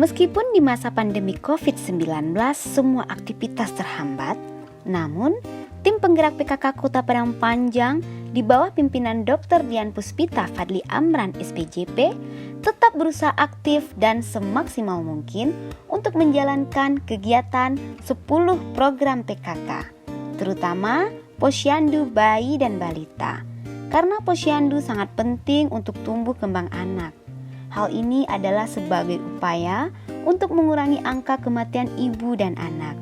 Meskipun di masa pandemi COVID-19 semua aktivitas terhambat, namun tim penggerak PKK Kota Padang Panjang di bawah pimpinan Dr. Dian Puspita Fadli Amran SPJP tetap berusaha aktif dan semaksimal mungkin untuk menjalankan kegiatan 10 program PKK, terutama posyandu bayi dan balita. Karena posyandu sangat penting untuk tumbuh kembang anak. Hal ini adalah sebagai upaya untuk mengurangi angka kematian ibu dan anak.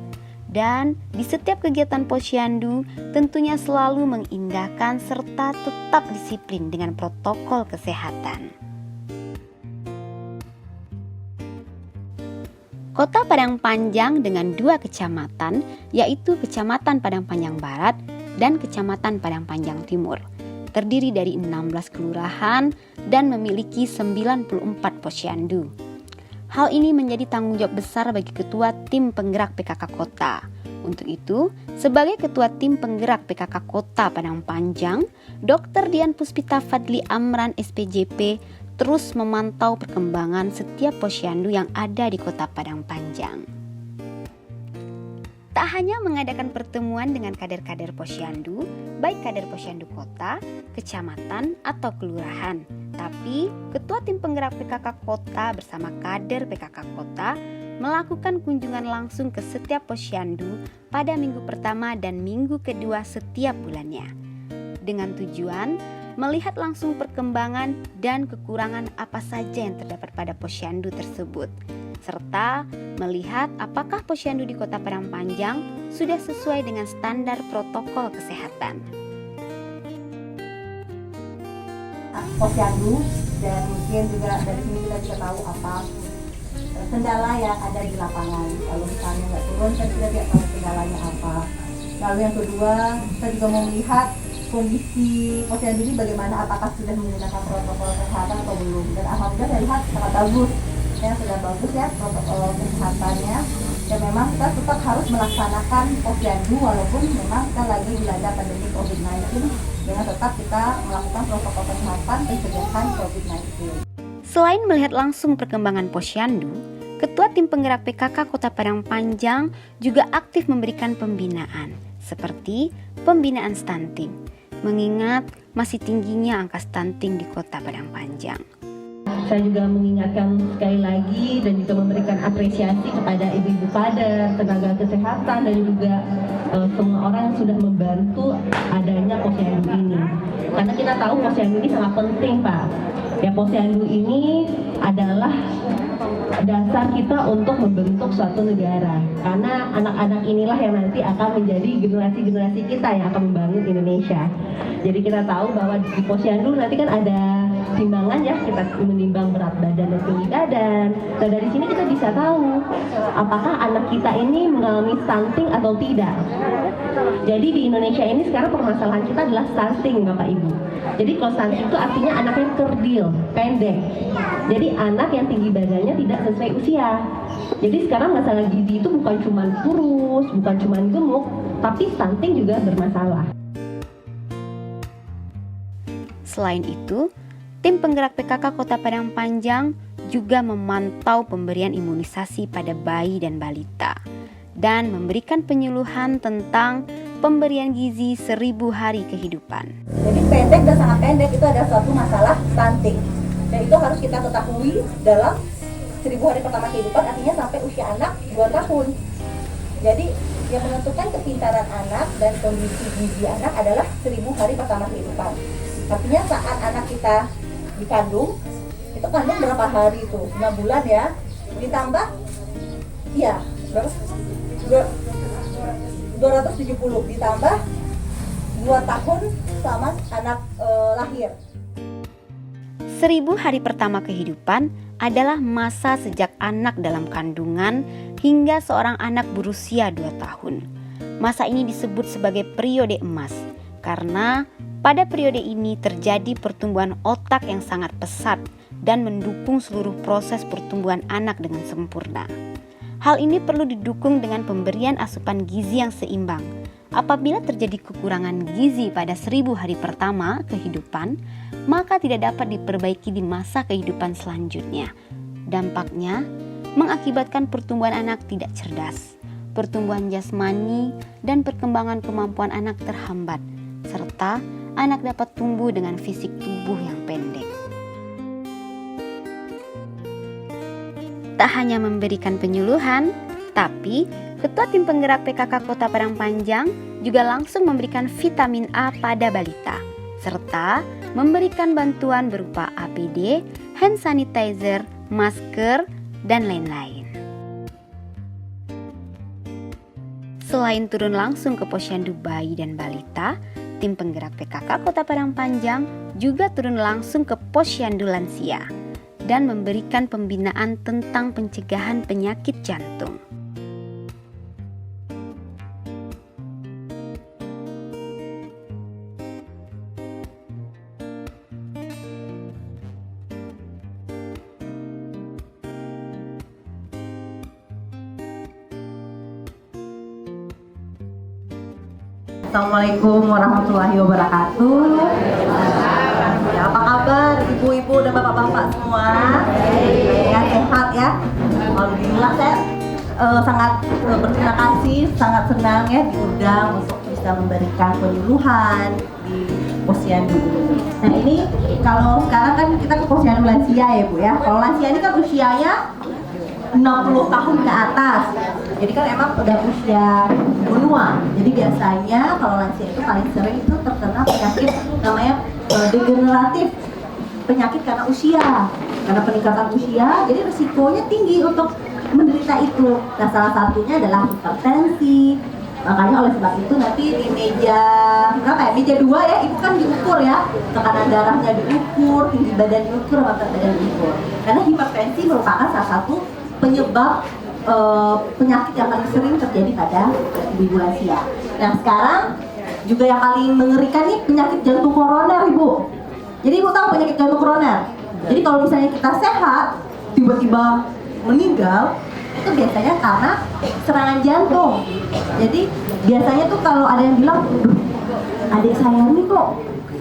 Dan di setiap kegiatan posyandu tentunya selalu mengindahkan serta tetap disiplin dengan protokol kesehatan. Kota Padang Panjang dengan 2 kecamatan, yaitu Kecamatan Padang Panjang Barat dan Kecamatan Padang Panjang Timur, terdiri dari 16 kelurahan dan memiliki 94 posyandu. Hal ini menjadi tanggung jawab besar bagi Ketua Tim Penggerak PKK Kota. Untuk itu, sebagai Ketua Tim Penggerak PKK Kota Padang Panjang, Dr. Dian Puspita Fadli Amran SPJP terus memantau perkembangan setiap posyandu yang ada di Kota Padang Panjang. Tak hanya mengadakan pertemuan dengan kader-kader posyandu, baik kader posyandu kota, kecamatan, atau kelurahan, tapi Ketua Tim Penggerak PKK Kota bersama kader PKK Kota melakukan kunjungan langsung ke setiap posyandu pada minggu pertama dan minggu kedua setiap bulannya, dengan tujuan melihat langsung perkembangan dan kekurangan apa saja yang terdapat pada posyandu tersebut, serta melihat apakah posyandu di Kota Padang Panjang sudah sesuai dengan standar protokol kesehatan. Posyandu, dan mungkin juga dari sini kita bisa tahu apa kendala yang ada di lapangan. Kalau misalnya nggak turun, kita tidak tahu kendalanya apa. Lalu yang kedua, kita juga mau melihat kondisi posyandu ini bagaimana, apakah sudah menggunakan protokol kesehatan atau belum. Dan alhamdulillah saya lihat sangat bagus. Sudah bagus ya protokol kesehatannya, dan memang kita tetap harus melaksanakan posyandu walaupun memang kita lagi dilanda pandemi COVID-19, dengan tetap kita melakukan protokol kesehatan pencegahan COVID-19. Selain melihat langsung perkembangan posyandu, Ketua Tim Penggerak PKK Kota Padang Panjang juga aktif memberikan pembinaan, seperti pembinaan stunting, mengingat masih tingginya angka stunting di Kota Padang Panjang. Saya juga mengingatkan sekali lagi dan juga memberikan apresiasi kepada ibu-ibu kader, tenaga kesehatan, dan juga semua orang yang sudah membantu adanya posyandu ini. Karena kita tahu posyandu ini sangat penting, Pak. Ya, posyandu ini adalah dasar kita untuk membentuk suatu negara. Karena anak-anak inilah yang nanti akan menjadi generasi-generasi kita yang akan membangun Indonesia. Jadi kita tahu bahwa di posyandu nanti kan ada timbangan ya, kita menimbang berat badan dan tinggi badan. Nah, dari sini kita bisa tahu apakah anak kita ini mengalami stunting atau tidak. Jadi di Indonesia ini sekarang permasalahan kita adalah stunting, Bapak Ibu. Jadi kalau stunting itu artinya anaknya kerdil, pendek. Jadi anak yang tinggi badannya tidak sesuai usia. Jadi sekarang masalah gizi itu bukan cuma kurus, bukan cuma gemuk, tapi stunting juga bermasalah. Selain itu, Tim Penggerak PKK Kota Padang Panjang juga memantau pemberian imunisasi pada bayi dan balita dan memberikan penyuluhan tentang pemberian gizi 1000 hari kehidupan. Jadi pendek dan sangat pendek itu ada suatu masalah stunting, dan itu harus kita ketahui dalam 1000 hari pertama kehidupan, artinya sampai usia anak 2 tahun. Jadi yang menentukan kepintaran anak dan kondisi gizi anak adalah 1000 hari pertama kehidupan. Artinya saat anak kita dikandung, itu kandung berapa hari itu? 9 bulan ya, ditambah ya 270, ditambah 2 tahun sama anak lahir. 1000 hari pertama kehidupan adalah masa sejak anak dalam kandungan hingga seorang anak berusia 2 tahun. Masa ini disebut sebagai periode emas karena pada periode ini terjadi pertumbuhan otak yang sangat pesat dan mendukung seluruh proses pertumbuhan anak dengan sempurna. Hal ini perlu didukung dengan pemberian asupan gizi yang seimbang. Apabila terjadi kekurangan gizi pada 1000 hari pertama kehidupan, maka tidak dapat diperbaiki di masa kehidupan selanjutnya. Dampaknya, mengakibatkan pertumbuhan anak tidak cerdas, pertumbuhan jasmani, dan perkembangan kemampuan anak terhambat, serta anak dapat tumbuh dengan fisik tubuh yang pendek. Tak hanya memberikan penyuluhan, tapi Ketua Tim Penggerak PKK Kota Padang Panjang juga langsung memberikan vitamin A pada balita, serta memberikan bantuan berupa APD, hand sanitizer, masker, dan lain-lain. Selain turun langsung ke posyandu bayi dan balita, Tim Penggerak PKK Kota Padang Panjang juga turun langsung ke posyandu lansia dan memberikan pembinaan tentang pencegahan penyakit jantung. Assalamualaikum warahmatullahi wabarakatuh. Ya, apa kabar ibu-ibu dan bapak-bapak semua? Ya, sehat ya. Alhamdulillah saya sangat berterima kasih, sangat senang ya diundang untuk bisa memberikan penyuluhan di posyandu. Nah ini kalau sekarang kan kita ke posyandu lansia ya Bu ya. Kalau lansia ini kan usianya 60 tahun ke atas. Jadi kan emang udah usia menua. Jadi biasanya kalau lansia itu paling sering itu terkena penyakit namanya degeneratif, penyakit karena usia, karena peningkatan usia. Jadi risikonya tinggi untuk menderita itu. Nah salah satunya adalah hipertensi. Makanya oleh sebab itu nanti di meja berapa ya? Meja 2 ya, ibu kan diukur ya, tekanan darahnya diukur, tinggi badan diukur, berat badan diukur. Karena hipertensi merupakan salah satu penyebab penyakit yang paling sering terjadi pada ibu lansia. Nah sekarang juga yang paling mengerikan nih penyakit jantung koroner ibu. Jadi ibu tahu penyakit jantung koroner. Jadi kalau misalnya kita sehat tiba-tiba meninggal itu biasanya karena serangan jantung. Jadi biasanya tuh kalau ada yang bilang, adik saya ini kok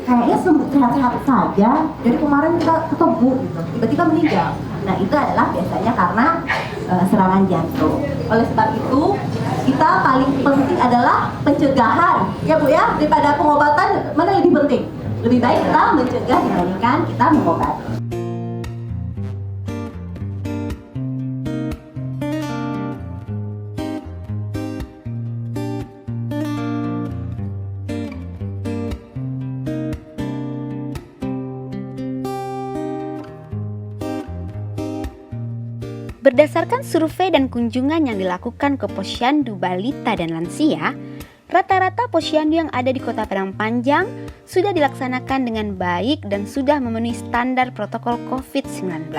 kayaknya sehat-sehat saja, jadi kemarin kita ketemu gitu, tiba-tiba meninggal. Nah itu adalah biasanya karena serangan jantung. Oleh sebab itu kita paling penting adalah pencegahan ya Bu ya, daripada pengobatan. Mana lebih penting? Lebih baik kita mencegah dibandingkan kita mengobati. Berdasarkan survei dan kunjungan yang dilakukan ke posyandu balita dan lansia, rata-rata posyandu yang ada di Kota Padang Panjang sudah dilaksanakan dengan baik dan sudah memenuhi standar protokol COVID-19.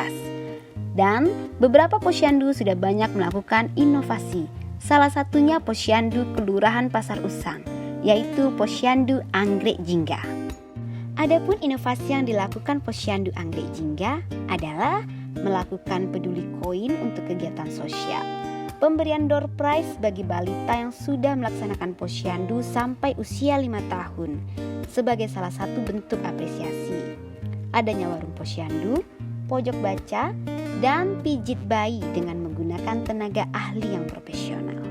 Dan beberapa posyandu sudah banyak melakukan inovasi, salah satunya posyandu Kelurahan Pasar Usang, yaitu posyandu Anggrek Jingga. Adapun inovasi yang dilakukan posyandu Anggrek Jingga adalah melakukan peduli koin untuk kegiatan sosial, pemberian door prize bagi balita yang sudah melaksanakan posyandu sampai usia 5 tahun sebagai salah satu bentuk apresiasi, adanya warung posyandu, pojok baca, dan pijit bayi dengan menggunakan tenaga ahli yang profesional.